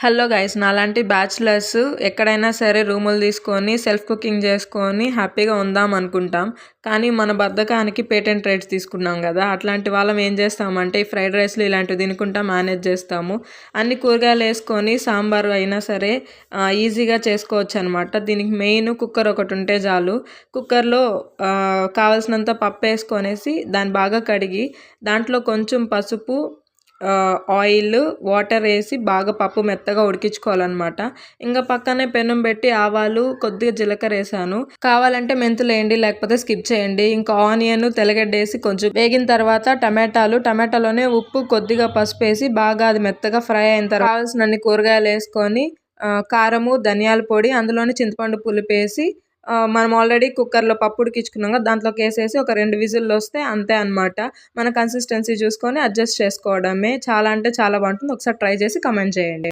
Hello guys, నాలాంటి bachelors ఎక్కడైనా సరే రూములు తీసుకొని సెల్ఫ్ కుకింగ్ చేసుకొని హ్యాపీగా ఉందాం అనుకుంటాం. కానీ మన బద్ధకానికి పేటెంట్ రైట్స్ తీసుకున్నాం కదా. అట్లాంటి వాళ్ళం ఏం చేస్తామంటే ఈ ఫ్రైడ్ రైస్లు ఇలాంటివి తినుకుంటా మేనేజ్ చేస్తాము. అన్ని కూరగాయలు వేసుకొని సాంబార్ అయినా సరే ఈజీగా చేసుకోవచ్చు అనమాట. దీనికి మెయిన్ కుక్కర్ ఒకటి ఉంటే చాలు. కుక్కర్లో కావాల్సినంత పప్పు వేసుకొనేసి దాన్ని బాగా కడిగి దాంట్లో కొంచెం పసుపు, ఆయిల్, వాటర్ వేసి బాగా పప్పు మెత్తగా ఉడికించుకోవాలన్నమాట. ఇంకా పక్కనే పెనం పెట్టి ఆవాలు, కొద్దిగా జీలకర్ర వేసాను. కావాలంటే మెంతులు వేయండి, లేకపోతే స్కిప్ చేయండి. ఇంకా ఆనియన్, తెల్లగడ్డ వేసి కొంచెం వేగిన తర్వాత టమాటాలోనే ఉప్పు, కొద్దిగా పసుపు వేసి బాగా అది మెత్తగా ఫ్రై అయిన తర్వాత కావాల్సినన్ని కూరగాయలు వేసుకొని కారము, ధనియాల పొడి, అందులోనే చింతపండు పులుపు వేసి మనం ఆల్రెడీ కుక్కర్లో పప్పు ఉడికించుకున్నాం కదా, దాంట్లోకి వేసేసి ఒక 2 విజిల్లు వస్తే అంతే అనమాట. మన కన్సిస్టెన్సీ చూసుకొని అడ్జస్ట్ చేసుకోవడమే. చాలా అంటే చాలా బాగుంటుంది. ఒకసారి ట్రై చేసి కమెంట్ చేయండి.